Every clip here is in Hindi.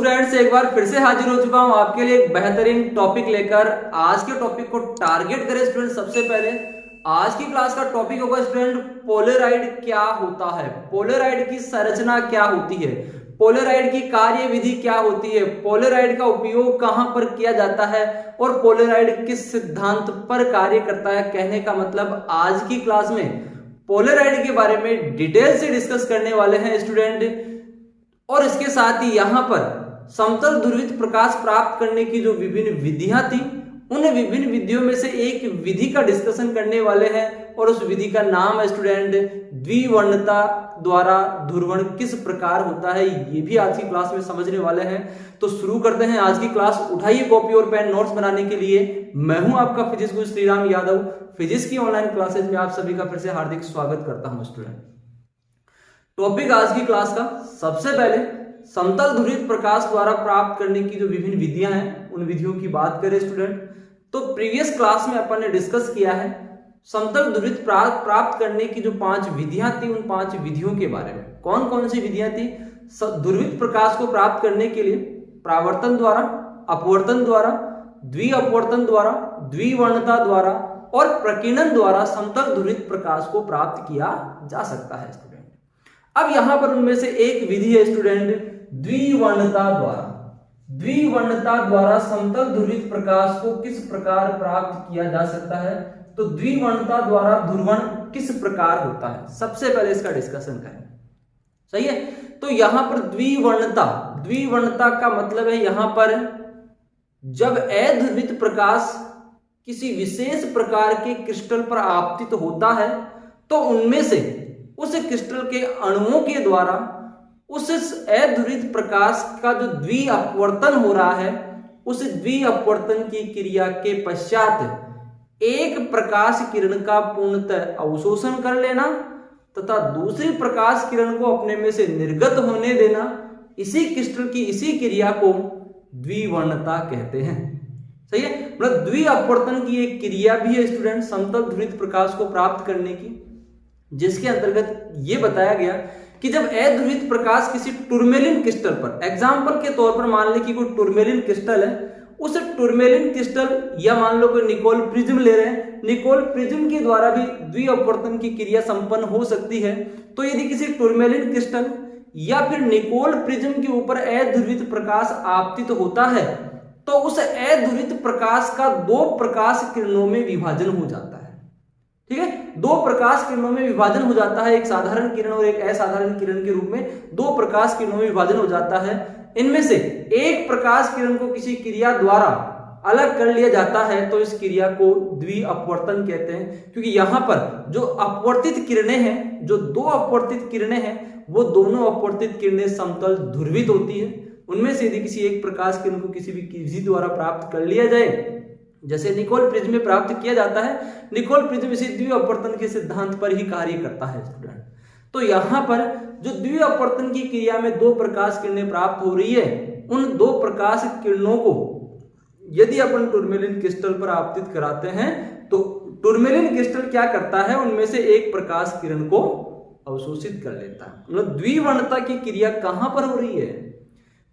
स्टूडेंट्स, एक बार फिर से हाजिर हो चुका हूं आपके लिए एक बेहतरीन टॉपिक लेकर। आज के टॉपिक को टारगेट करें स्टूडेंट। सबसे पहले आज की क्लास का टॉपिक होगा स्टूडेंट, पोलराइड क्या होता है, पोलराइड की संरचना क्या होती है, पोलराइड की कार्य विधि क्या होती है, पोलराइड का उपयोग कहां पर किया जाता है और पोलराइड किस सिद्धांत पर कार्य करता है। कहने का मतलब आज की क्लास में पोलराइड के बारे में डिटेल से डिस्कस करने वाले हैं स्टूडेंट। और इसके साथ ही यहां पर समतल ध्रुवित प्रकाश प्राप्त करने की जो विभिन्न विधियां थी, उन विभिन्न विधियों में से एक विधि का डिस्कशन करने वाले हैं और उस विधि का नाम है स्टूडेंट द्विवर्णता द्वारा ध्रुवण किस प्रकार होता है। ये भी आज की क्लास में समझने वाले हैं। तो शुरू करते हैं आज की क्लास। उठाइए कॉपी और पेन नोट्स बनाने के लिए। मैं हूं आपका फिजिक्स गुरु श्रीराम यादव। फिजिक्स की ऑनलाइन क्लासेज में आप सभी का फिर से हार्दिक स्वागत करता हूं स्टूडेंट। टॉपिक आज की क्लास का, सबसे पहले समतल ध्रुवित प्रकाश द्वारा प्राप्त करने की जो विभिन्न विधियां हैं उन विधियों की बात करें स्टूडेंट। तो प्रीवियस क्लास में अपन ने डिस्कस किया है समतल ध्रुवित प्राप्त करने की जो 5 विधियां थी, उन 5 विधियों के बारे में। कौन कौन सी विधियां थी? ध्रुवित प्रकाश को प्राप्त करने के लिए परावर्तन द्वारा, अपवर्तन द्वारा, द्विअपवर्तन द्वारा, द्विवर्णता द्वारा और प्रकीर्णन द्वारा समतल ध्रुवित प्रकाश को प्राप्त किया जा सकता है स्टूडेंट। अब यहां पर उनमें से एक विधि है स्टूडेंट द्विवर्णता द्वारा। द्विवर्णता द्वारा समतल ध्रुवित प्रकाश को किस प्रकार प्राप्त किया जा सकता है? तो द्विवर्णता द्वारा ध्रुवण किस प्रकार होता है, सबसे पहले इसका डिस्कशन करें। सही है। तो यहां पर द्विवर्णता का मतलब है यहां पर जब अध्रुवित प्रकाश किसी विशेष प्रकार के क्रिस्टल पर आपतित होता है तो उनमें से उस क्रिस्टल के अणुओं के द्वारा उस अध्रुवित प्रकाश का जो द्विअपवर्तन हो रहा है, उस द्विअपवर्तन की क्रिया के पश्चात एक प्रकाश किरण का पूर्णतः अवशोषण कर लेना तथा दूसरी प्रकाश किरण को अपने में से निर्गत होने देना, इसी क्रिस्टल की इसी क्रिया को द्विवर्णता कहते हैं। सही है। मतलब द्विअपवर्तन की एक क्रिया भी है स्टूडेंट समतल ध्रुवित प्रकाश को प्राप्त करने की, जिसके अंतर्गत यह बताया गया कि जब अध्रुवित प्रकाश किसी टूरमेलिन क्रिस्टल पर, एग्जाम्पल के तौर पर मान ले कि कोई टूरमेलिन क्रिस्टल है, उस टूरमेलिन क्रिस्टल या मान लो कोई निकोल प्रिज्म ले रहे हैं, निकोल प्रिज्म के द्वारा भी द्विअपवर्तन की क्रिया संपन्न हो सकती है। तो यदि किसी टूरमेलिन क्रिस्टल या फिर निकोल प्रिज्म के ऊपर अध्रुवित प्रकाश आपतित होता है तो उस अध्रुवित प्रकाश का 2 प्रकाश किरणों में विभाजन हो जाता है। ठीक है, 2 प्रकाश किरणों में विभाजन हो जाता है, एक साधारण किरण और एक असाधारण किरण के रूप में 2 प्रकाश किरणों में विभाजन हो जाता है। इनमें से एक प्रकाश किरण को किसी क्रिया द्वारा अलग कर लिया जाता है तो इस क्रिया को द्विअपवर्तन कहते हैं, क्योंकि यहां पर जो अपवर्तित किरणें हैं, जो 2 अपवर्तित किरणें हैं, वो दोनों अपवर्तित किरणें समतल ध्रुवित होती है। उनमें से यदि किसी एक प्रकाश किरण को किसी भी विधि द्वारा प्राप्त कर लिया जाए, जैसे निकोल प्रिज्म में प्राप्त किया जाता है, निकोल प्रिज्म इसी द्विअपवर्तन के सिद्धांत पर ही कार्य करता है स्टूडेंट। तो यहां पर जो द्विअपवर्तन की क्रिया में 2 प्रकाश किरणें प्राप्त हो रही है, उन 2 प्रकाश किरणों को यदि अपन टूरमेलिन क्रिस्टल पर आपतित कराते हैं तो टूरमेलिन क्रिस्टल क्या करता है, उनमें से एक प्रकाश किरण को अवशोषित कर लेता है। मतलब द्विवर्णता की क्रिया कहां पर हो रही है?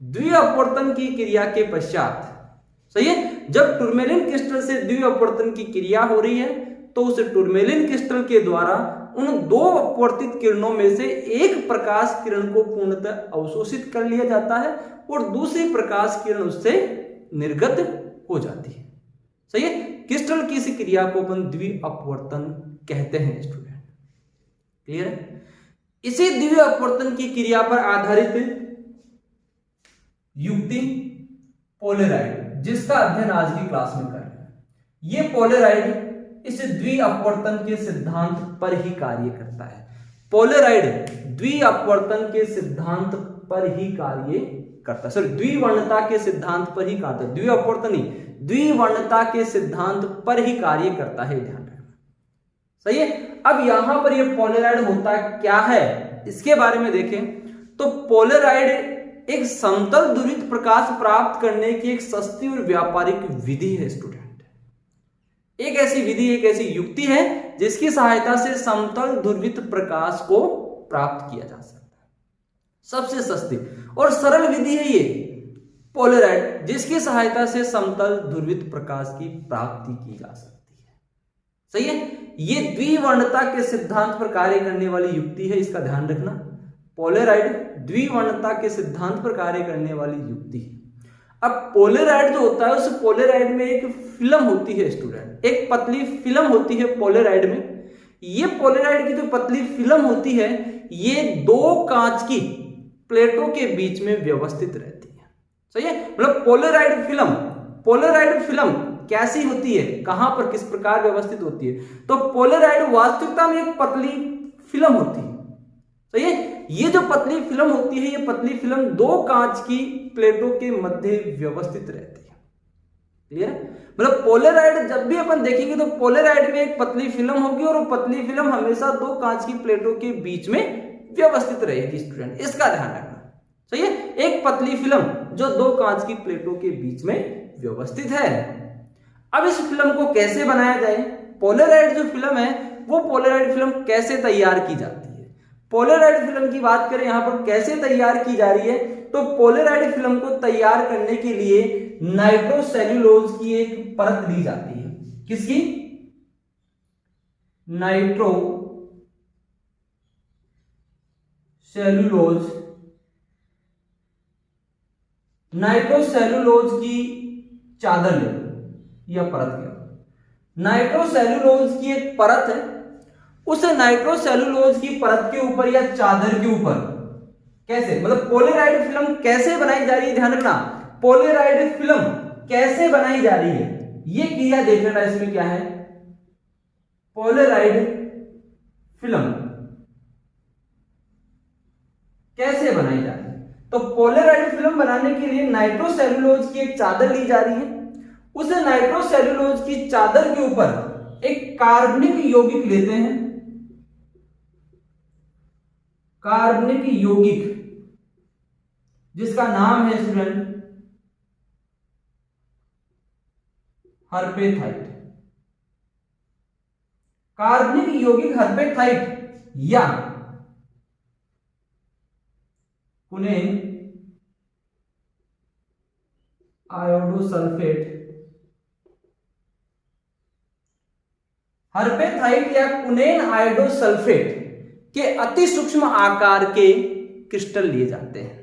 द्विअपवर्तन की क्रिया के पश्चात। सही है। जब टूरमेलिन क्रिस्टल से द्विअपवर्तन की क्रिया हो रही है तो उस टूरमेलिन क्रिस्टल के द्वारा उन 2 अपवर्तित किरणों में से एक प्रकाश किरण को पूर्णतः अवशोषित कर लिया जाता है और दूसरी प्रकाश किरण उससे निर्गत हो जाती है। सही है। क्रिस्टल की इस क्रिया को अपन द्विअपवर्तन कहते हैं स्टूडेंट। क्लियर है। इसी द्विअपवर्तन की क्रिया पर आधारित युक्ति पोलराइड, जिसका अध्ययन आज की क्लास में कर रहे हैं, ये पोलराइड इस द्विअपवर्तन के सिद्धांत पर ही कार्य करता है। पोलराइड द्विअपवर्तन के सिद्धांत पर ही कार्य करता है, सॉरी द्विवर्णता के सिद्धांत पर ही कार्य, द्विअपवर्तन ही द्विवर्णता के सिद्धांत पर ही कार्य करता है, ध्यान रखना। सही है। अब यहां पर ये पोलराइड होता क्या है, इसके बारे में देखें तो पोलराइड एक समतल ध्रुवित प्रकाश प्राप्त करने की एक सस्ती और व्यापारिक विधि है स्टूडेंट। एक ऐसी विधि, एक ऐसी युक्ति है जिसकी सहायता से समतल ध्रुवित प्रकाश को प्राप्त किया जा सकता है। सबसे सस्ती और सरल विधि है ये। पोलराइड, जिसकी सहायता से समतल ध्रुवित प्रकाश की प्राप्ति की जा सकती है। सही है, ये द्विवर्णता के सिद्धांत पर कार्य करने वाली युक्ति है, इसका ध्यान रखना। पोलराइड द्विवर्णता के सिद्धांत पर कार्य करने वाली युक्ति है। अब पोलराइड जो होता है, उस पोलराइड में एक फिल्म होती है स्टूडेंट, एक पतली फिल्म होती है पोलराइड में। ये पोलराइड की जो पतली फिल्म होती है, ये दो कांच की प्लेटों के बीच में व्यवस्थित रहती है। सही है, मतलब पोलराइड फिल्म कैसी होती है, कहां पर किस प्रकार व्यवस्थित होती है, तो पोलराइड वास्तविकता में एक पतली फिल्म होती है। सही है, ये जो पतली फिल्म होती है, ये पतली फिल्म दो कांच की प्लेटों के मध्य व्यवस्थित रहती है। क्लियर है, मतलब पोलराइड जब भी अपन देखेंगे तो पोलराइड में एक पतली फिल्म होगी और वो पतली फिल्म हमेशा दो कांच की प्लेटों के बीच में व्यवस्थित रहेगी स्टूडेंट, इसका ध्यान रखना। सही है, एक पतली फिल्म जो दो कांच की प्लेटों के बीच में व्यवस्थित है। अब इस फिल्म को कैसे बनाया जाए, पोलराइड जो फिल्म है वो पोलराइड फिल्म कैसे तैयार की जाती है। पोलराइड फिल्म की बात करें यहां पर कैसे तैयार की जा रही है, तो पोलराइड फिल्म को तैयार करने के लिए नाइट्रोसेल्यूलोज की एक परत ली जाती है। किसकी? नाइट्रोसेल्यूलोज की चादर ले लो या परत ले लो। नाइट्रोसेल्यूलोज की एक परत है, उस नाइट्रोसेल्यूलोज की परत के ऊपर या चादर के ऊपर कैसे, मतलब पोलराइड फिल्म कैसे बनाई जा रही है, ध्यान रखना, पोलराइड फिल्म कैसे बनाई जा रही है, ये क्रिया देख लेना। इसमें क्या है, पोलराइड फिल्म कैसे बनाई जा रही है, तो पोलराइड फिल्म बनाने के लिए नाइट्रोसेल्यूलोज की एक चादर ली जा रही है। उस नाइट्रोसेल्यूलोज की चादर के ऊपर एक कार्बनिक यौगिक लेते हैं, कार्बनिक यौगिक जिसका नाम है स्टूडेंट हर्पेथाइट। कार्बनिक यौगिक हर्पेथाइट या कुनेन आयोडोसल्फेट, हर्पेथाइट या कुनेन आयोडोसल्फेट के अति सूक्ष्म आकार के क्रिस्टल लिए जाते हैं।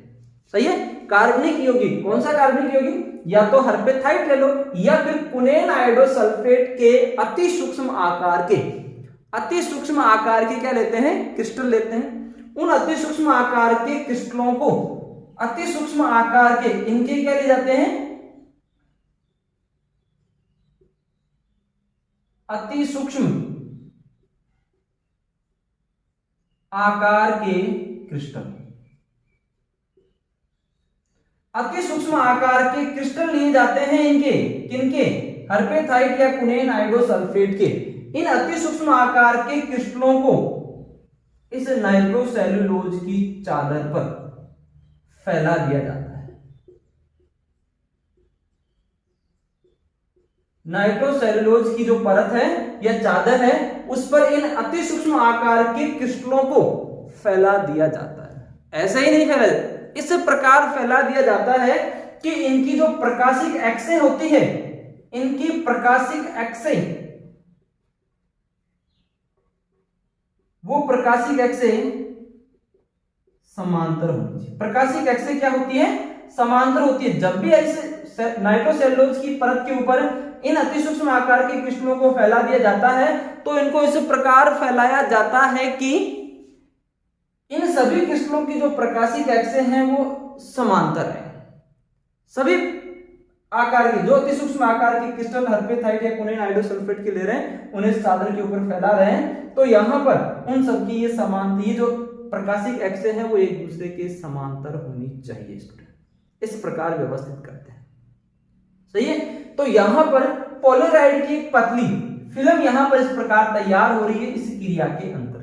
सही है, कार्बनिक यौगिक, कौन सा कार्बनिक यौगिक, या तो हर्पेथाइट ले लो या फिर कुनेन आयोडोसल्फेट के अति सूक्ष्म आकार के क्या लेते हैं, क्रिस्टल लेते हैं। उन अति सूक्ष्म आकार के क्रिस्टलों को, अति सूक्ष्म आकार के इनके क्या ले जाते हैं, अति सूक्ष्म आकार के क्रिस्टल, अति सूक्ष्म आकार के क्रिस्टल लिए जाते हैं इनके, किनके, हर्पेथाइट या कुनेन आयोडोसल्फेट के। इन अति सूक्ष्म आकार के क्रिस्टलों को इस नाइट्रोसेल्यूलोज की चादर पर फैला दिया जाता है। नाइट्रोसेल्यूलोज की जो परत है या चादर है, उस पर इन अति सूक्ष्म आकार के क्रिस्टलों को फैला दिया जाता है। ऐसे ही नहीं फैला, इस प्रकार फैला दिया जाता है कि इनकी जो प्रकाशिक एक्सें होती है, इनकी प्रकाशिक एक्सें, वो प्रकाशिक एक्सें समांतर होनी चाहिए। प्रकाशिक एक्सें क्या होती है, समांतर होती है। जब भी ऐसे नाइट्रोसेल्यूलोज की परत के ऊपर इन अति सूक्ष्म आकार के क्रिस्टलों को फैला दिया जाता है, तो इनको इस प्रकार फैलाया जाता है कि इन सभी क्रिस्टलों की जो प्रकाशिक एक्सें हैं वो समांतर है। सभी आकार के, जो अति सूक्ष्म आकार के क्रिस्टल हर्पेथाइट या कुनेन आयोडोसल्फेट के ले रहे हैं, उन्हें इस चादर के ऊपर फैला रहे हैं, तो यहां पर उन सबकी ये समान, ये जो प्रकाशिक एक्सें हैं वो एक दूसरे के समांतर होनी चाहिए स्टूडेंट। इस प्रकार व्यवस्थित करते हैं। सही है, तो यहां पर पोलराइड की एक पतली फिल्म यहां पर इस प्रकार तैयार हो रही है इस क्रिया के अंतर्गत।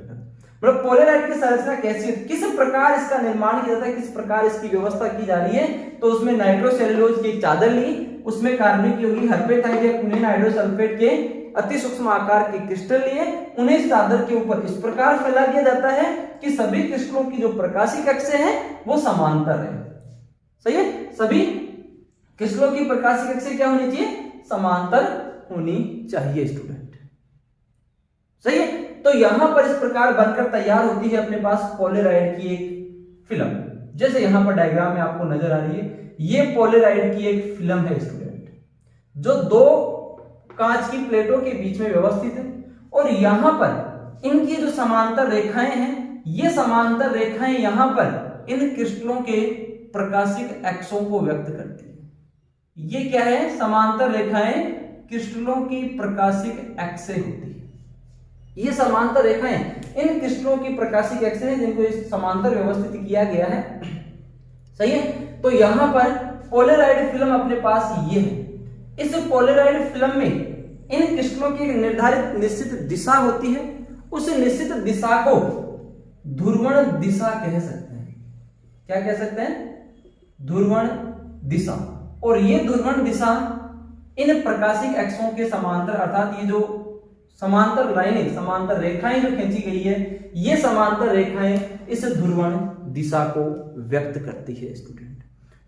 मतलब पोलराइड की संरचना कैसी है, किस प्रकार इसका निर्माण किया जाता है, किस प्रकार इसकी व्यवस्था की जा रही है, तो उसमें नाइट्रोसेल्यूलोज की एक चादर ली, उसमें कार्बनिक यौगिक हर्पेथाइट या कुनेन आयोडोसल्फेट के अति सूक्ष्म आकार के क्रिस्टल लिए, उन्हें इस चादर के ऊपर इस प्रकार फैला दिया जाता है कि सभी क्रिस्टलों की जो प्रकाशिक एक्सें हैं वो समांतर है। सही है, सभी क्रिस्टलों की प्रकाशिक अक्ष क्या होनी चाहिए? समांतर होनी चाहिए स्टूडेंट। सही है। तो यहां पर इस प्रकार बनकर तैयार होती है अपने पास पोलेराइड की एक फिल्म। जैसे यहां पर डायग्राम में आपको नजर आ रही है, ये पोलेराइड की एक फिल्म है स्टूडेंट, जो दो कांच की प्लेटों के बीच में व्यवस्थित है। और यहां पर इनकी जो समांतर रेखाएं हैं, ये समांतर रेखाएं यहां पर इन क्रिस्टलों के प्रकाशिक अक्षों को व्यक्त करती है। ये क्या है? समांतर रेखाएं क्रिस्टलों की प्रकाशिक अक्षें होती है। ये समांतर रेखाएं इन क्रिस्टलों की प्रकाशिक अक्षें हैं, जिनको इस समांतर व्यवस्थित किया गया है। सही है। तो यहां पर पोलेराइड फिल्म अपने पास ये है। इस पोलेराइड फिल्म में इन क्रिस्टलों की निर्धारित निश्चित दिशा होती है। उस निश्चित दिशा को ध्रुवण दिशा कह सकते हैं। क्या कह सकते हैं? ध्रुवण दिशा। और ये ध्रुवण दिशा इन प्रकाशिक अक्षों के समांतर, अर्थात ये जो समांतर लाइनें, समांतर रेखाएं जो खींची गई है, ये समांतर रेखाएं इस ध्रुवण दिशा को व्यक्त करती है स्टूडेंट।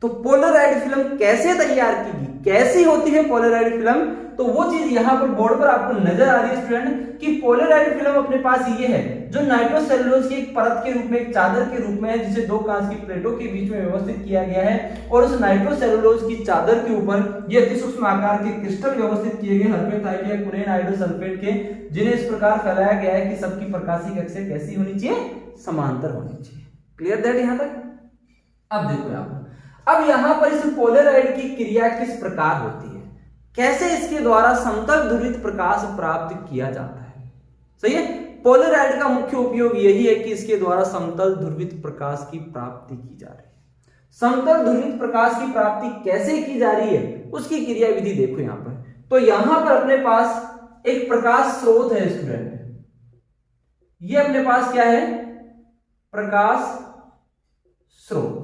तो पोलराइड फिल्म कैसे तैयार की गई, कैसी होती है पोलराइड फिल्म? तो वो चीज यहां पर बोर्ड पर आपको नजर आ रही है स्टूडेंट कि पोलराइड फिल्म अपने पास ये है, जो नाइट्रोसेलुलोज की एक परत के रूप में, एक चादर के रूप में है, जिसे दो कांच की प्लेटों के बीच में व्यवस्थित किया गया है। और उस नाइट्रोसेलुलोज की चादर के ऊपर ये अति सूक्ष्म आकार के क्रिस्टल व्यवस्थित किए गए हल्के या कुरेन हाइड्रोसल्फेट के, जिन्हें इस प्रकार फैलाया गया है कि सबकी प्रकाशिक अक्षें कैसी होनी चाहिए? समांतर होनी चाहिए। क्लियर दैट यहां तक? अब देखो यहां पर, अब यहां पर इस पोलराइड की क्रिया किस प्रकार होती है, कैसे इसके द्वारा समतल ध्रुवित प्रकाश प्राप्त किया जाता है। सही है। पोलराइड का मुख्य उपयोग यही है कि इसके द्वारा समतल ध्रुवित प्रकाश की प्राप्ति की जा रही है। समतल ध्रुवित प्रकाश की प्राप्ति कैसे की जा रही है, उसकी क्रिया विधि देखो यहां पर। तो यहां पर अपने पास एक प्रकाश स्रोत है स्टूडेंट। ये अपने पास क्या है? प्रकाश स्रोत।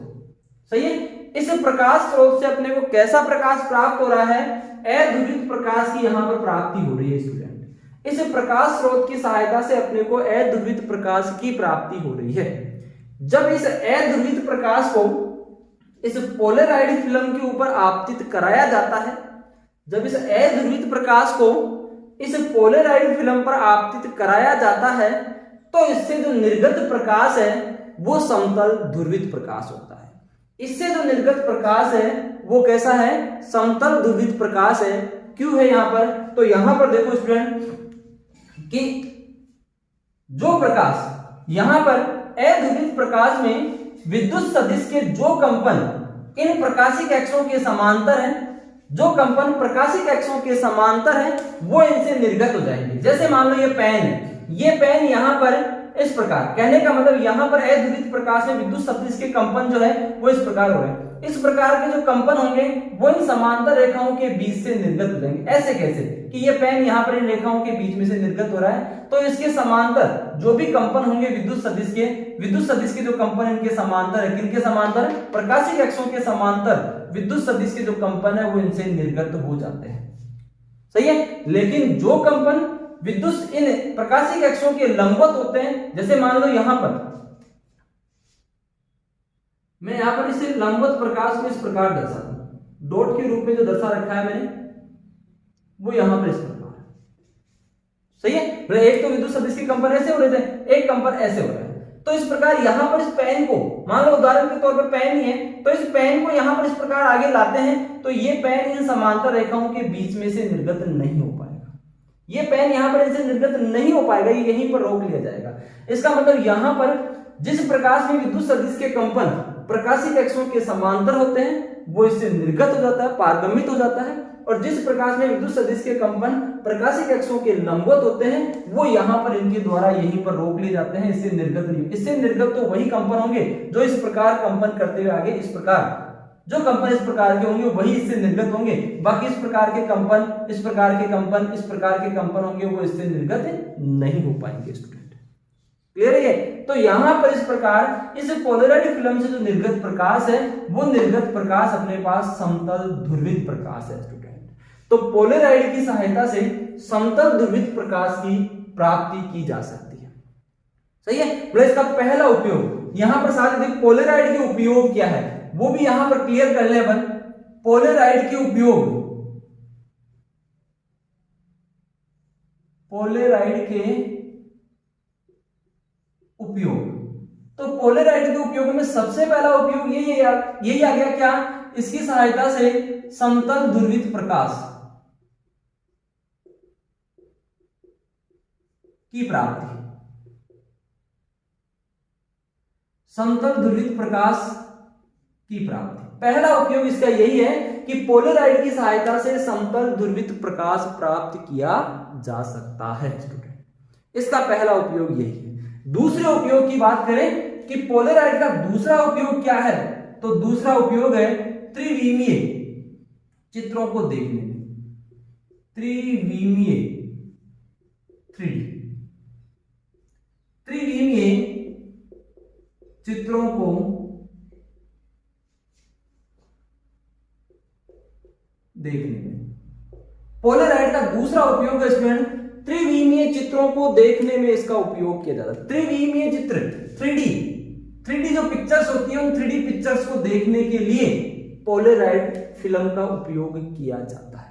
सही है। इस प्रकाश स्रोत से अपने को कैसा प्रकाश प्राप्त हो रहा है? अध्रुवित प्रकाश की यहां पर प्राप्ति हो रही है स्टूडेंट। इस प्रकाश स्रोत की सहायता से अपने को अध्रुवित प्रकाश की प्राप्ति हो रही है। जब इस अध्रुवित प्रकाश को इस पोलराइड फिल्म के ऊपर आपतित कराया जाता है, जब इस अध्रुवित प्रकाश को इस पोलराइड फिल्म पर आपतित कराया जाता है, तो इससे जो निर्गत प्रकाश है वो समतल ध्रुवित प्रकाश होता है। इससे जो निर्गत प्रकाश है वो कैसा है? समतल ध्रुवित प्रकाश है। क्यों है यहां पर? तो यहां पर देखो स्टूडेंट कि जो प्रकाश यहां पर अध्रुवित प्रकाश में विद्युत सदिश के जो कंपन इन प्रकाशिक अक्षों के समांतर हैं, जो कंपन प्रकाशिक अक्षों के समांतर हैं, वो इनसे निर्गत हो जाएंगे। जैसे मान लो ये पेन है, ये पेन यहां पर इस प्रकार, कहने का मतलब यहां पर अध्रुवित प्रकाश में विद्युत सदिश के कंपन जो है वो इस प्रकार हो रहे हैं। इस प्रकार के जो कंपन होंगे वो इन समांतर रेखाओं के बीच से निर्गत हो जाएंगे। ऐसे कैसे कि ये पेन यहां पर इन रेखाओं के बीच में से निर्गत हो रहा है, तो इसके समांतर जो भी कंपन होंगे विद्युत सदिश के जो कंपन इनके समांतर है, किनके समांतर? प्रकाशिक अक्षों के समांतर विद्युत सदिश के जो कंपन है वो इनसे निर्गत हो जाते हैं। सही है। लेकिन जो कंपन विद्युत इन प्रकाशिक अक्षों के लंबवत होते हैं, जैसे मान लो यहां पर मैं यहां पर इसे लंबवत प्रकाश को इस प्रकार दर्शाता हूं, डॉट के रूप में जो दर्शा रखा है मैंने, वो यहां पर इस प्रकार है। सही है। एक तो विद्युत सदिश के कंपन ऐसे हो रहे थे, एक कंपन ऐसे हो रहा है। तो इस प्रकार यहां पर इस पेन को, मान लो उदाहरण के तौर पर पेन ही है, तो इस पेन को यहां पर इस प्रकार आगे लाते हैं, तो ये पेन इन समांतर रेखाओं के बीच में से निर्गत नहीं हो पाएगा। ये पेन यहां पर इनसे निर्गत नहीं हो पाएगा, ये यहीं पर रोक लिया जाएगा। इसका मतलब यहां पर जिस प्रकाश में विद्युत सदिश के कंपन प्रकाशिक अक्षों के समांतर होते हैं वो इससे निर्गत हो जाता है, पारगमित हो जाता है। और जिस प्रकाश में विद्युत सदिश के कंपन प्रकाशिक अक्षों के लंबवत होते हैं वो यहां पर इनके द्वारा यहीं पर रोक लिए जाते हैं, इससे निर्गत नहीं। इससे निर्गत तो वही कंपन होंगे जो इस प्रकार कंपन करते हुए आगे इस प्रकार जो कंपन इस प्रकार के होंगे वही इससे निर्गत होंगे। बाकी इस प्रकार के कंपन, इस प्रकार के कंपन, इस प्रकार के कंपन होंगे वो इससे निर्गत नहीं हो पाएंगे स्टूडेंट। क्लियर है? तो यहां पर इस प्रकार इस पोलराइड फिल्म से जो निर्गत प्रकाश है वो निर्गत प्रकाश अपने पास समतल ध्रुवित प्रकाश है स्टूडेंट। तो पोलराइड की सहायता से समतल ध्रुवित प्रकाश की प्राप्ति की जा सकती है। सही है। तो इसका पहला उपयोग यहां पर साथ ही पोलराइड के उपयोग क्या है वो भी यहां पर क्लियर कर ले अपन पोलेराइड के उपयोग, पोलेराइड के उपयोग। तो पोलेराइड के उपयोग में सबसे पहला उपयोग यही आ गया क्या, इसकी सहायता से समतल ध्रुवित प्रकाश की प्राप्ति, समतल ध्रुवित प्रकाश की प्राप्ति। पहला उपयोग इसका यही है कि पोलेराइड की सहायता से समतल ध्रुवित प्रकाश प्राप्त किया जा सकता है स्टूडेंट, इसका पहला उपयोग यही है। दूसरे उपयोग की बात करें कि पोलेराइड का दूसरा उपयोग क्या है, तो दूसरा उपयोग है त्रिविमीय चित्रों को देखने में, त्रिविमीय 3D, त्रिविमीय चित्रों को देखने में। पोलेराइड का दूसरा उपयोग है स्टूडेंट, त्रिविमीय चित्रों को देखने में इसका उपयोग किया जाता है। त्रिविमीय चित्र 3D जो पिक्चर्स होती है, उन 3D पिक्चर्स को देखने के लिए पोलेराइड फिल्म का उपयोग किया जाता है।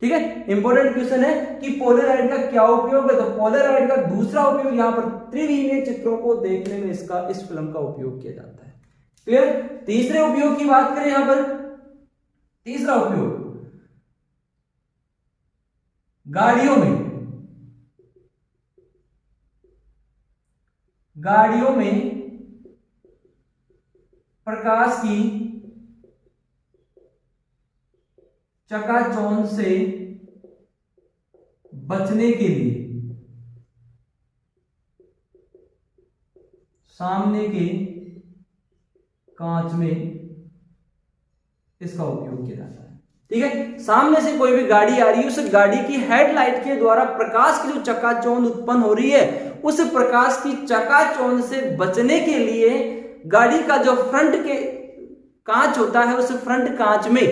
ठीक है, इंपॉर्टेंट क्वेश्चन है कि पोलेराइड का क्या उपयोग है, तो पोलेराइड का दूसरा उपयोग यहां पर त्रिविमीय चित्रों को देखने में इसका, इस फिल्म का उपयोग किया जाता है। क्लियर। तीसरे उपयोग की बात करें यहां पर, तीसरा उपयोग गाड़ियों में प्रकाश की चकाचौंध से बचने के लिए सामने के कांच में इसका उपयोग किया जाता है। ठीक है, सामने से कोई भी गाड़ी आ रही है, उस गाड़ी की हेडलाइट के द्वारा प्रकाश की जो चकाचौंध उत्पन्न हो रही है, उस प्रकाश की चकाचौंध से बचने के लिए गाड़ी का जो फ्रंट के कांच होता है, उस फ्रंट कांच में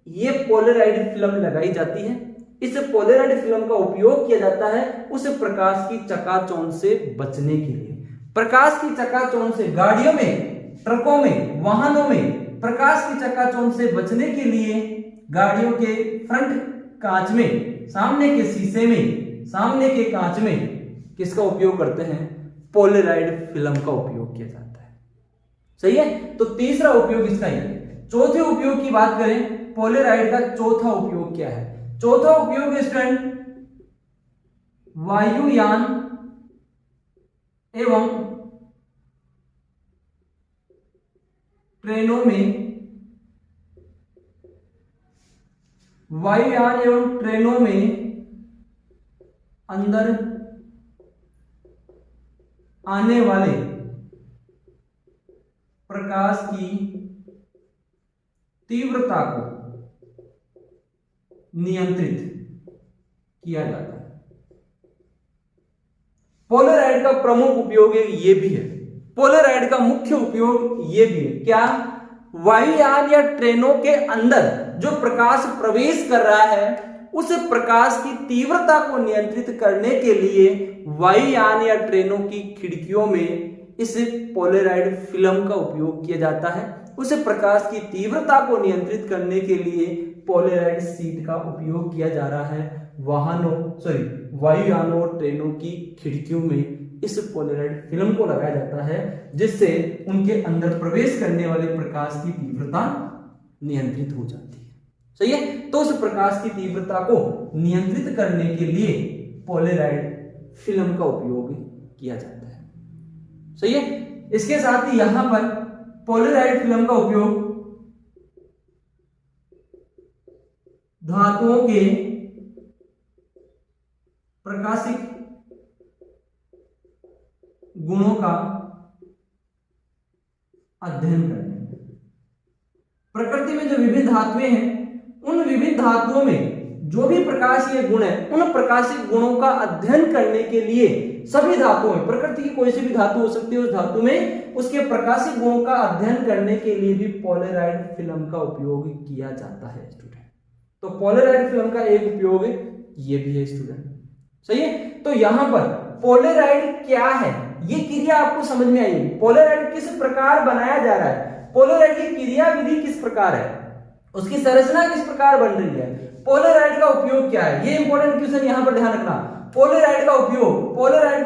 ये पोलेराइड फिल्म लगाई जाती है। इस पोलेराइड फिल्म का उपयोग किया जाता है उस प्रकाश की चकाचौंध से बचने के लिए। प्रकाश की चकाचौंध से गाड़ियों में, ट्रकों में, वाहनों में प्रकाश की चकाचौंध से बचने के लिए गाड़ियों के फ्रंट कांच में, सामने के शीशे में, सामने के कांच में किसका उपयोग करते हैं, पोलेराइड फिल्म का उपयोग किया जाता है। सही है, तो तीसरा उपयोग इसका ही है। चौथे उपयोग की बात करें, पोलेराइड का चौथा उपयोग क्या है, चौथा उपयोग स्टूडेंट वायुयान एवं ट्रेनों में, वायुयान एवं ट्रेनों में अंदर आने वाले प्रकाश की तीव्रता को नियंत्रित किया जाता है। पोलेराइड का प्रमुख उपयोग ये भी है, पोलेराइड का मुख्य उपयोग ये भी है, क्या, वायुयान या ट्रेनों के अंदर जो प्रकाश प्रवेश कर रहा है, उस प्रकाश की तीव्रता को नियंत्रित करने के लिए वायुयान या ट्रेनों की खिड़कियों में इस पोलेराइड फिल्म का उपयोग किया जाता है। उस प्रकाश की तीव्रता को नियंत्रित करने के लिए पोलेराइड शीट का उपयोग किया जा रहा है वायुयानों और ट्रेनों की खिड़कियों में इस पोलेराइड फिल्म को लगाया जाता है, जिससे उनके अंदर प्रवेश करने वाले प्रकाश की तीव्रता नियंत्रित हो जाती है। सही है, तो उस प्रकाश की तीव्रता को नियंत्रित करने के लिए पोलेराइड फिल्म का उपयोग किया जाता है। सही है, इसके साथ ही यहां पर पोलेराइड फिल्म का उपयोग धातुओं के प्रकाशिक गुणों का अध्ययन करने में, प्रकृति में जो विभिन्न धातुएं हैं, उन विभिन्न धातुओं में जो भी प्रकाशीय गुण है, उन प्रकाशिक गुणों का अध्ययन करने के लिए सभी धातुओं में, प्रकृति की कोई सी भी धातु हो सकती है, उस धातु में उसके प्रकाशिक गुणों का अध्ययन करने के लिए भी पोलेराइड फिल्म का उपयोग किया जाता है स्टूडेंट। तो पोलेराइड फिल्म का एक उपयोग ये भी है स्टूडेंट। सही है, तो यहां पर पोलेराइड क्या है, ये क्रिया आपको समझ में आई। पोलेराइड किस प्रकार बनाया जा रहा है, पोलेराइड की क्रिया विधि किस प्रकार है, उसकी संरचना किस प्रकार बन रही है, पोलराइड का उपयोग क्या है, ये इंपॉर्टेंट क्वेश्चन यहां पर ध्यान रखना। पोलराइड का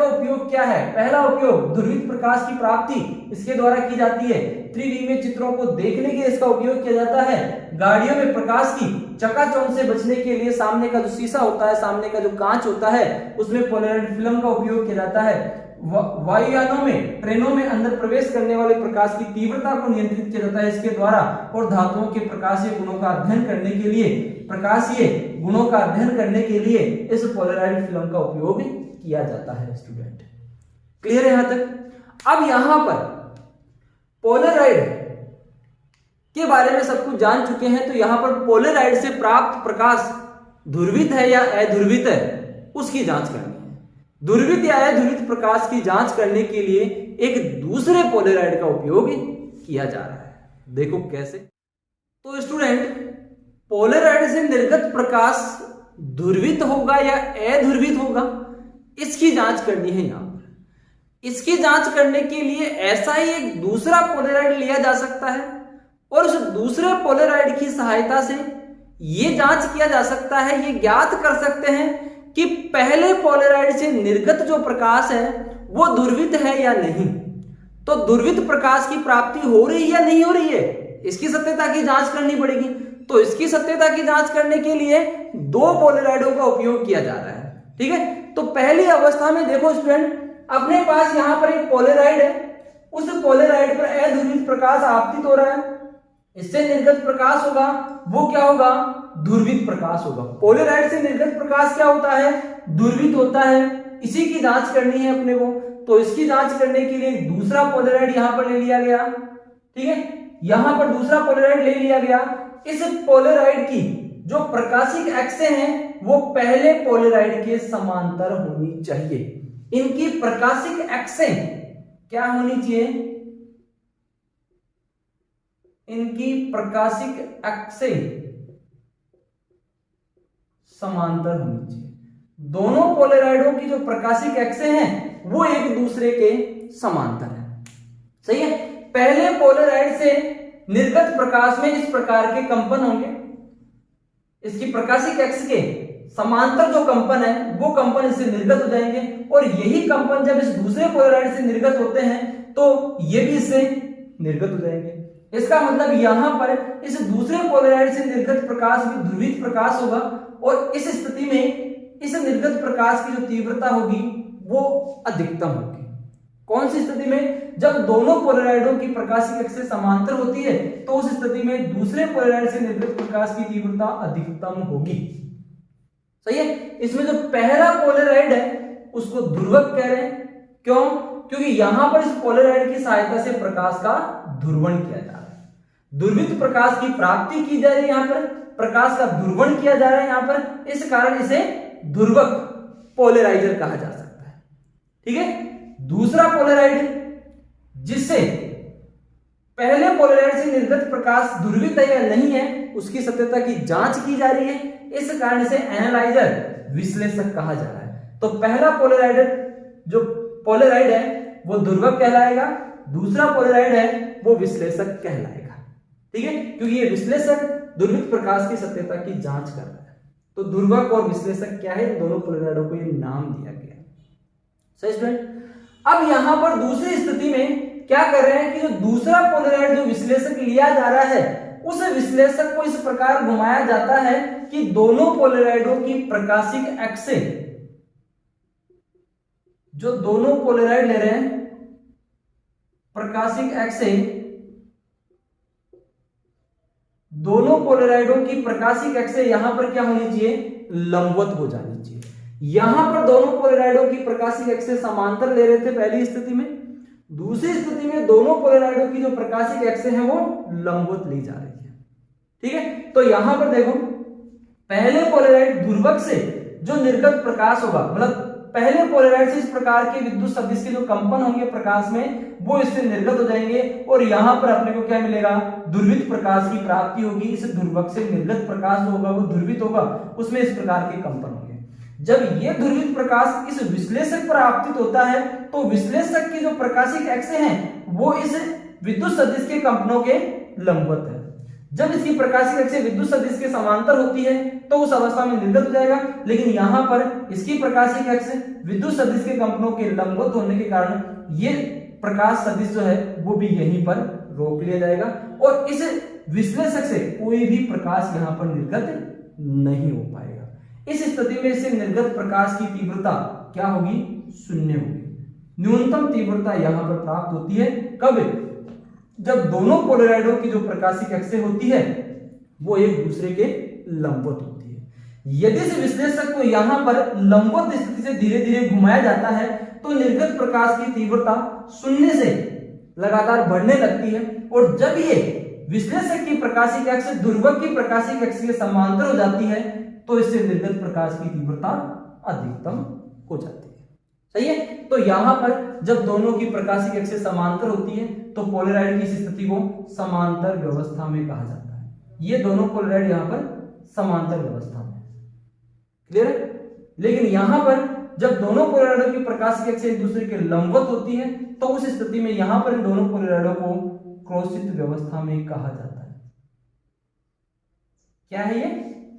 उपयोग क्या है, पहला उपयोग ध्रुवित प्रकाश की प्राप्ति इसके द्वारा की जाती है। 3D में चित्रों को देखने के लिए इसका उपयोग किया जाता है। गाड़ियों में प्रकाश की चकाचौंध से बचने के लिए सामने का जो शीशा होता है, सामने का जो कांच होता है, उसमें पोलराइड फिल्म का उपयोग किया जाता है। वायुयानों में, ट्रेनों में अंदर प्रवेश करने वाले प्रकाश की तीव्रता को नियंत्रित किया जाता है इसके द्वारा। और धातुओं के प्रकाशीय गुणों का अध्ययन करने के लिए इस पोलराइड फिल्म का उपयोग किया जाता है। स्टूडेंट क्लियर है यहां तक। अब यहां पर पोलराइड के बारे में सब कुछ जान चुके हैं, तो यहां पर पोलराइड से प्राप्त प्रकाश ध्रुवित है या अध्रुवित है उसकी जांच करनी है। ध्रुवित या अध्रुवित प्रकाश की जांच करने के लिए एक दूसरे पोलराइड का उपयोग किया जा रहा है। देखो कैसे। तो स्टूडेंट, पोलराइड से निर्गत प्रकाश ध्रुवित होगा या अध्रुवित होगा, इसकी जांच करनी है यहां पर। इसकी जांच करने के लिए ऐसा ही एक दूसरा पोलराइड लिया जा सकता है और उस दूसरे पोलराइड की सहायता से यह जांच किया जा सकता है, ये ज्ञात कर सकते हैं कि पहले पोलराइड से निर्गत जो प्रकाश है वो ध्रुवित है या नहीं। तो ध्रुवित प्रकाश की प्राप्ति हो रही है या नहीं हो रही है, इसकी सत्यता की जांच करनी पड़ेगी। तो इसकी सत्यता की जांच करने के लिए दो पोलराइडों का उपयोग किया जा रहा है। ठीक है, तो पहली अवस्था में देखो स्टूडेंट, अपने पास यहां पर एक पोलराइड है, उस पोलराइड पर अध्रुवित प्रकाश आपतित हो रहा है, इससे निर्गत प्रकाश होगा वो क्या होगा, ध्रुवित प्रकाश होगा। पोलराइड से निर्गत प्रकाश क्या होता है, ध्रुवित होता है। इसी की जांच करनी है अपने को। तो इसकी जांच करने के लिए दूसरा पोलराइड यहां पर ले लिया गया। ठीक है, यहां पर दूसरा पोलराइड ले लिया गया। इस पोलराइड की जो प्रकाशिक एक्सें हैं वो पहले पोलराइड के समांतर होनी चाहिए। इनकी प्रकाशिक एक्सें क्या होनी चाहिए, इनकी प्रकाशिक एक्सें समांतर होनी चाहिए। दोनों पोलराइडों की जो प्रकाशिक एक्सें हैं वो एक दूसरे के समांतर है। सही है। पहले पोलराइड से निर्गत प्रकाश में इस प्रकार के कंपन होंगे, इसकी प्रकाशिक एक्स के समांतर जो कंपन है वो कंपन इससे निर्गत हो जाएंगे, और यही कंपन जब इस दूसरे पोलराइड से निर्गत होते हैं तो ये भी इससे निर्गत हो जाएंगे। इसका मतलब यहां पर इस दूसरे पोलराइड से निर्गत प्रकाश भी ध्रुवित प्रकाश होगा, और इस स्थिति में इस निर्गत प्रकाश की जो तीव्रता होगी वो अधिकतम होगी। कौन सी स्थिति में, जब दोनों पोलराइडों की प्रकाशिक एक्सें समांतर होती है तो उस स्थिति में दूसरे पोलराइड से निर्गत प्रकाश की तीव्रता अधिकतम होगी। सही है। इसमें जो पहला पोलराइड है उसको ध्रुवक कह रहे हैं। क्यों? क्योंकि यहां पर इस पोलराइड की सहायता से प्रकाश का ध्रुवण किया जा रहा है। ध्रुवित प्रकाश की प्राप्ति की जा रही है, यहां पर प्रकाश का ध्रुवण किया जा रहा है यहां पर, इस कारण इसे ध्रुवक पोलराइजर कहा जा सकता है। ठीक है। दूसरा पोलराइड जिससे पहले पोलराइड से निर्गत प्रकाश ध्रुवित है या नहीं है उसकी सत्यता की जांच की जा रही है, इस कारण से एनालाइजर विश्लेषक कहा जा रहा है। तो पहला पोलराइड है वो ध्रुवक कहलाएगा, दूसरा पोलराइड है वो विश्लेषक कहलाएगा। ठीक है, क्योंकि ये विश्लेषक ध्रुवित प्रकाश की सत्यता की जांच कर रहा है। तो ध्रुवक और विश्लेषक क्या है, दोनों पोलराइडों को ये नाम दिया गया। सही स्टूडेंट। अब यहां पर दूसरी स्थिति में क्या कर रहे हैं कि जो दूसरा पोलराइड जो विश्लेषक लिया जा रहा है उस विश्लेषक को इस प्रकार घुमाया जाता है कि दोनों पोलराइडों की प्रकाशिक एक्सें, जो दोनों पोलराइड ले रहे हैं प्रकाशिक एक्सें, दोनों पोलराइडों की प्रकाशिक एक्सें यहां पर क्या होनी चाहिए, लंबवत हो जानी चाहिए। यहां पर दोनों पोलराइडों की प्रकाशिक एक्सें समांतर ले रहे थे पहली स्थिति में, दूसरी स्थिति में दोनों पोलराइडों की जो प्रकाशिक एक्सें हैं वो लंबवत ली जा रही है। ठीक है। तो यहां पर देखो, पहले पोलराइड ध्रुवक से जो निर्गत प्रकाश होगा, मतलब पहले पोलराइड से इस प्रकार के विद्युत सदिश के जो कंपन होंगे प्रकाश में वो इससे निर्गत हो जाएंगे, और यहां पर अपने को क्या मिलेगा, ध्रुवित प्रकाश की प्राप्ति होगी। इस ध्रुवक से निर्गत प्रकाश जो होगा वो ध्रुवित होगा, उसमें इस प्रकार के कंपन होंगे। जब ये ध्रुवित प्रकाश इस विश्लेषक पर आपतित होता है तो विश्लेषक की जो प्रकाशिक एक्सें हैं वो इस विद्युत सदिश के कंपनों के लंबवत है। जब इसकी प्रकाशिक अक्ष विद्युत सदिश के समांतर होती है तो उस अवस्था में निर्गत हो जाएगा, लेकिन यहां पर इसकी प्रकाशिक अक्ष विद्युत सदिश के कंपनों के लंबवत होने के कारण ये प्रकाश सदिश जो है वो भी यहीं पर रोक लिया जाएगा और इस विश्लेषक से कोई भी प्रकाश यहां पर निर्गत नहीं हो पाएगा। इस स्थिति में इससे निर्गत प्रकाश की तीव्रता क्या होगी? शून्य होगी। न्यूनतम तीव्रता यहां पर प्राप्त होती है कब? जब दोनों पोलराइडों की जो प्रकाशिक अक्ष होती है वो एक दूसरे के लंबवत होती है। यदि इस विश्लेषक को यहां पर लंबवत स्थिति से धीरे धीरे घुमाया जाता है तो निर्गत प्रकाश की तीव्रता शून्य से लगातार बढ़ने लगती है और जब ये विश्लेषक की प्रकाशिक अक्ष ध्रुवक की प्रकाशिक अक्ष के समांतर हो जाती है तो इससे निर्गत प्रकाश की तीव्रता अधिकतम हो जाती है। सही है। तो यहां पर जब दोनों की प्रकाशिक अक्ष समांतर होती है तो पोलराइड की स्थिति को समांतर व्यवस्था में कहा जाता है। ये दोनों पोलराइड यहां पर समांतर व्यवस्था में, क्लियर है। लेकिन यहां पर जब दोनों पोलराइडों की प्रकाशिक अक्ष एक दूसरे के लंबवत होती है तो उस स्थिति में यहां पर इन दोनों पोलराइडों को क्रोशित व्यवस्था में कहा जाता है। क्या है ये?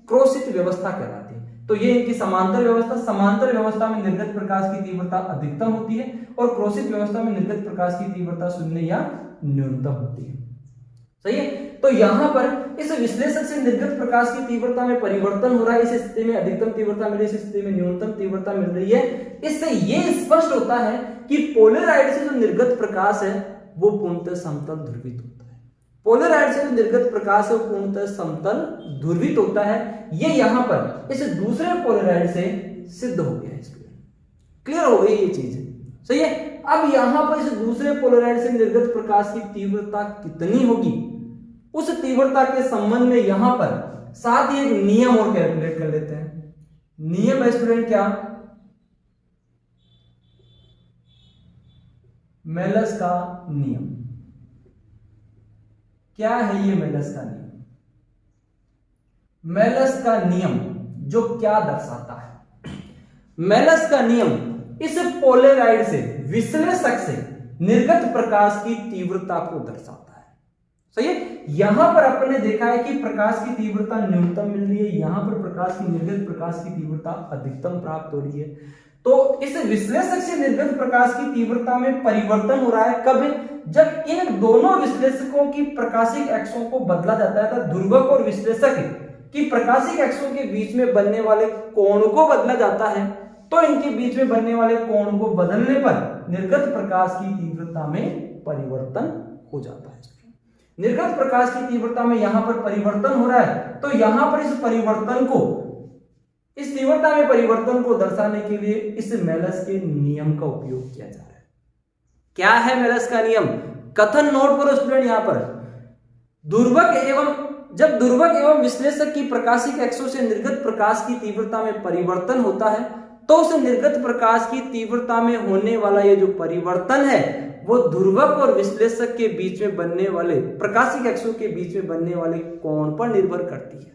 क्रोशित व्यवस्था कहलाती है। तो ये इनकी समांतर व्यवस्था, समांतर व्यवस्था में निर्गत प्रकाश की तीव्रता अधिकतम होती है और क्रोशित व्यवस्था में निर्गत प्रकाश की तीव्रता शून्य या न्यूनतम होती है। सही है। तो यहां पर इस विश्लेषक से निर्गत प्रकाश की तीव्रता में परिवर्तन हो रहा है। इस स्थिति में अधिकतम तीव्रता मिल रही है, इस स्थिति में न्यूनतम तीव्रता मिल रही है। इससे यह स्पष्ट होता है कि पोलराइड से जो निर्गत प्रकाश है वो पूर्णतः समतल ध्रुवित होता है। पोलराइड से जो निर्गत प्रकाश है वो पूर्णतः समतल ध्रुवित होता है। ये यहां पर इस दूसरे पोलराइड से सिद्ध हो गया है। क्लियर हो गई ये चीज? सही है। अब यहां पर इस दूसरे पोलराइड से निर्गत प्रकाश की तीव्रता कितनी होगी उस तीव्रता के संबंध में यहां पर साथ ही एक नियम और कैलकुलेट कर लेते हैं। नियम है स्टूडेंट क्या? मेलस का नियम। क्या है ये मेलस का नियम? मेलस का नियम जो क्या दर्शाता है? मेलस का नियम इस पोलराइड से विश्लेषक से निर्गत प्रकाश की तीव्रता को दर्शाता है। सही है। यहां पर अपने देखा है कि प्रकाश की तीव्रता न्यूनतम मिल रही है, यहां पर प्रकाश की निर्गत प्रकाश की तीव्रता अधिकतम प्राप्त हो रही है। तो इस विश्लेषक से निर्गत प्रकाश की तीव्रता में परिवर्तन हो रहा है कब? जब इन दोनों विश्लेषकों की प्रकाशिक अक्षों को बदला जाता है। तो ध्रुवक और विश्लेषक की प्रकाशिक अक्षों के बीच में बनने वाले कोण को बदला जाता है तो इनके बीच में बनने वाले कोण को बदलने पर निर्गत प्रकाश की तीव्रता में परिवर्तन हो जाता है। निर्गत प्रकाश की तीव्रता में यहां पर परिवर्तन हो रहा है तो यहां पर इस परिवर्तन को, इस तीव्रता में परिवर्तन को दर्शाने के लिए इस मेलस के नियम का उपयोग किया जा रहा है। क्या है मेलस का नियम? कथन नोट करो स्टूडेंट। यहां पर जब ध्रुवक एवं विश्लेषक की प्रकाशिक अक्षों से निर्गत प्रकाश की तीव्रता में परिवर्तन होता है तो उस निर्गत प्रकाश की तीव्रता में होने वाला ये जो परिवर्तन है वो ध्रुवक और विश्लेषक के बीच में बनने वाले प्रकाशिक अक्षों के बीच में बनने वाले कोण पर निर्भर करती है।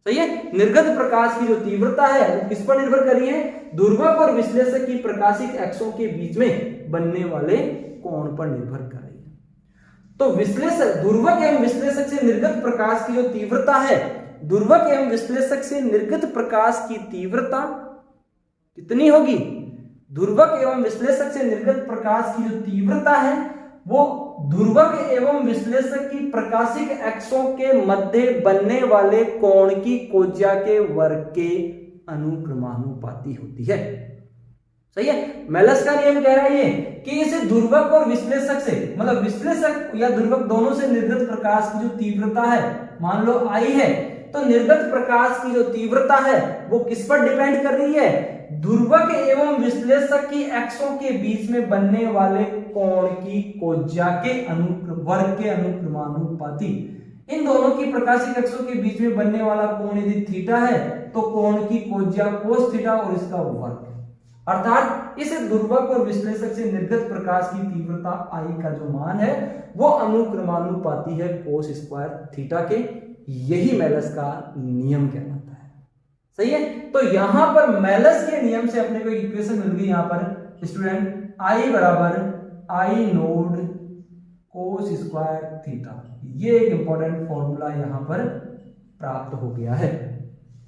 सही है। निर्गत प्रकाश की जो तीव्रता है वो किस पर निर्भर कर रही है? ध्रुवक और विश्लेषक की प्रकाशिक अक्षों के बीच में बनने वाले कोण पर निर्भर कर रही है। तो विश्लेषक, ध्रुवक एवं विश्लेषक से निर्गत प्रकाश की जो तीव्रता है, ध्रुवक एवं विश्लेषक से निर्गत प्रकाश की तीव्रता कितनी होगी? ध्रुवक एवं विश्लेषक से निर्गत प्रकाश की जो तीव्रता है वो ध्रुवक एवं विश्लेषक की प्रकाशिक अक्षों के मध्य बनने वाले कोण की कोज्या के वर्ग के अनुक्रमानुपाती होती है। सही है। मेलस का नियम कह रहा है ये कि इसे ध्रुवक और विश्लेषक से, मतलब विश्लेषक या ध्रुवक दोनों से निर्गत प्रकाश की जो तीव्रता है मान लो I है, तो निर्गत प्रकाश की जो तीव्रता है वो किस पर डिपेंड कर रही है? ध्रुवक एवं विश्लेषक की अक्षों के बीच में बनने वाले कोण की कोज्या के वर्ग के अनुक्रमानुपाती। इन दोनों की प्रकाशिक अक्षों के बीच में बनने वाला कोण यदि थीटा है तो कोण की कोज्या कोस थीटा और इसका वर्ग। अर्थात इस ध्रुवक और विश्लेषक से निर्गत प्रकाश की तीव्रता I का जो मान है वो अनुक्रमानुपाती है कोस स्क्वायर थीटा के। यही मेलस का नियम कहलाता है। सही है। तो यहां पर मेलस के नियम से अपने को एक इक्वेशन मिल गई यहां पर स्टूडेंट, I बराबर I node cos square theta. ये एक इंपॉर्टेंट फॉर्मूला यहां पर प्राप्त हो गया है।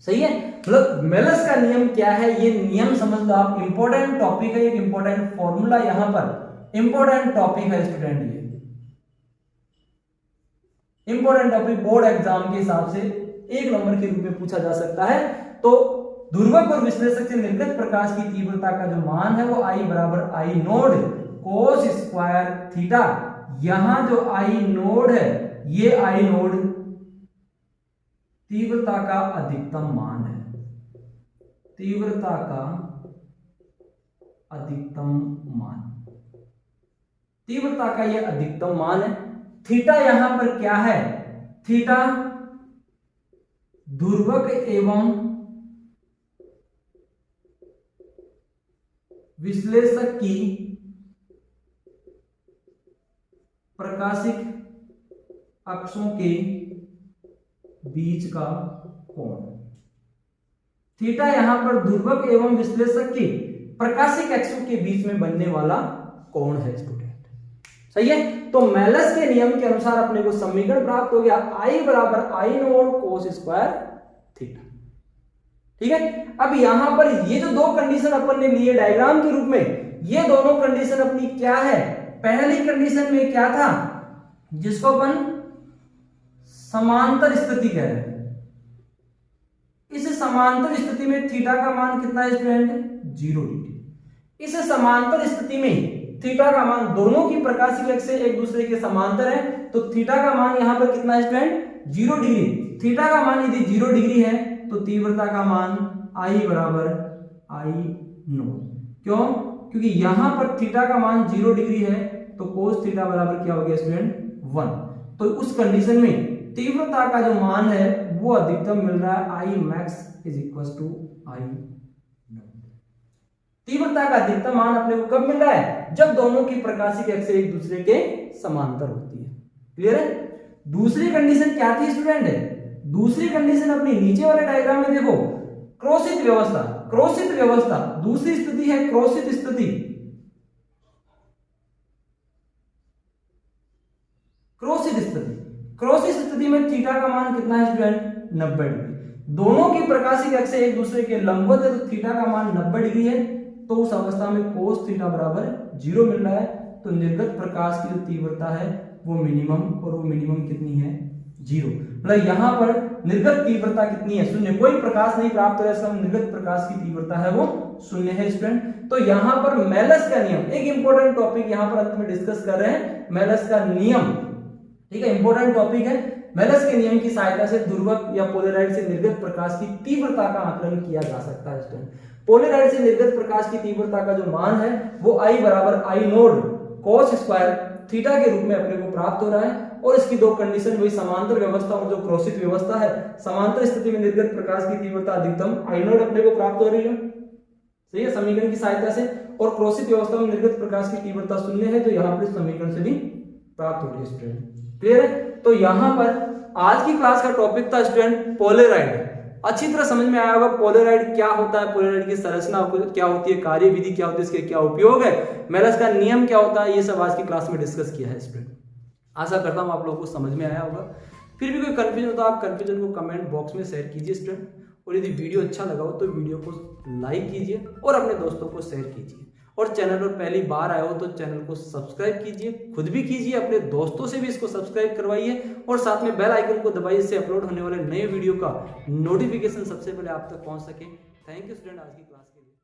सही है, मतलब मेलस का नियम क्या है, ये नियम समझ लो आप। इंपॉर्टेंट टॉपिक है, एक इंपॉर्टेंट फॉर्मूला यहां पर इंपॉर्टेंट टॉपिक है स्टूडेंट। ये इंपॉर्टेंट टॉपिक बोर्ड एग्जाम के हिसाब से 1 नंबर के रूप में पूछा जा सकता है। तो ध्रुवक और विश्लेषक से निर्गत प्रकाश की तीव्रता का जो मान है वो I बराबर I node cos square theta. यहां जो I नोड है, ये I नोड तीव्रता का अधिकतम मान है, तीव्रता का अधिकतम मान, तीव्रता का यह अधिकतम मान है। थीटा यहां पर क्या है, थीटा ध्रुवक एवं विश्लेषक की प्रकाशिक अक्षों के बीच का कोण। थीटा यहां पर ध्रुवक एवं विश्लेषक की प्रकाशिक अक्षों के बीच में बनने वाला कोण है स्टूडेंट। सही है, तो मेलस के नियम के अनुसार अपने को समीकरण प्राप्त हो गया I बराबर I node cos square theta. ठीक है, अब यहां पर ये जो दो कंडीशन अपन ने लिए डायग्राम के रूप में, ये दोनों कंडीशन अपनी क्या है, पहली कंडीशन में क्या था जिसको अपन समांतर स्थिति कह रहे हैं। इस समांतर स्थिति में थीटा का मान कितना है स्टूडेंट, 0 डिग्री। इस समांतर स्थिति में थीटा का मान, दोनों की प्रकाशिक अक्ष से एक दूसरे के समांतर है, तो थीटा का मान यहां पर कितना है स्टूडेंट, 0 डिग्री। थीटा का मान यदि 0 डिग्री है तो तीव्रता का मान I बराबर I नोड। क्यों, क्योंकि यहां पर थीटा का मान 0 डिग्री है, तो कोस थीटा बराबर क्या हो गया स्टूडेंट, 1। तो उस कंडीशन में तीव्रता का जो मान है वो अधिकतम मिल रहा है I max is equal to I node. तीव्रता का अधिकतम मान अपने को कब मिल रहा है, जब दोनों की प्रकाशिक अक्ष एक दूसरे के समांतर होती है। क्लियर है। दूसरी कंडीशन क्या थी स्टूडेंट, दूसरी कंडीशन अपनी नीचे वाले डायग्राम में देखो, क्रोशित व्यवस्था। क्रोशित व्यवस्था दूसरी स्थिति है क्रोशित स्थिति। क्रोशित स्थिति, क्रोशित स्थिति में थीटा का मान कितना है स्टूडेंट, 90 डिग्री। दोनों की प्रकाशिक अक्ष एक दूसरे के लंबवत है, तो थीटा का मान 90 डिग्री है, तो उस अवस्था में कोस थीटा बराबर 0 मिल रहा है। तो निर्गत प्रकाश की जो तीव्रता है वो मिनिमम, और वो मिनिमम कितनी है, 0। मतलब यहां पर निर्गत तीव्रता कितनी है, 0। कोई प्रकाश नहीं प्राप्त हो रहा है, इसका निर्गत प्रकाश की तीव्रता है वो 0 है स्टूडेंट। तो यहां पर मेलस का नियम, एक इंपॉर्टेंट टॉपिक यहां पर अंत में डिस्कस कर रहे हैं, मेलस का नियम। ठीक है, इंपॉर्टेंट टॉपिक है। मेलस के नियम की सहायता से ध्रुवक या पोलराइड से निर्गत प्रकाश की तीव्रता का आकलन किया जा सकता है स्टूडेंट। पोलराइड से निर्गत प्रकाश की तीव्रता का जो मान है वो I बराबर I node cos square theta के रूप में अपने को प्राप्त हो रहा है। और इसकी दो कंडीशन वही समांतर व्यवस्था और जो क्रोशित व्यवस्था है। समांतर स्थिति में निर्गत प्रकाश की तीव्रता अधिकतम I नोड अपने को प्राप्त हो रही है, सही है, समीकरण की सहायता से। और क्रोशित व्यवस्था में निर्गत प्रकाश की तीव्रता 0 है, तो यहाँ पर समीकरण से भी प्राप्त हो रही है स्टूडेंट। क्लियर है। तो यहाँ पर आज की क्लास का टॉपिक था स्टूडेंट पोलराइड। अच्छी तरह समझ में आया होगा पोलराइड क्या होता है, पोलराइड की संरचना क्या होती है, कार्य विधि क्या होती है, इसके क्या उपयोग है, मेलस का नियम क्या होता है, ये सब आज की क्लास में डिस्कस किया है स्टूडेंट। आशा करता हूँ आप लोगों को समझ में आया होगा। फिर भी कोई कंफ्यूजन हो तो आप कंफ्यूजन को कमेंट बॉक्स में शेयर कीजिए स्टूडेंट। और यदि वीडियो अच्छा लगा हो तो वीडियो को लाइक कीजिए और अपने दोस्तों को शेयर कीजिए। और चैनल पर पहली बार आए हो तो चैनल को सब्सक्राइब कीजिए, खुद भी कीजिए, अपने दोस्तों से भी इसको सब्सक्राइब करवाइए और साथ में बेल आइकन को दबाइए, इससे अपलोड होने वाले नए वीडियो का नोटिफिकेशन सबसे पहले आप तक पहुंच सके। थैंक यू स्टूडेंट आज की क्लास के लिए।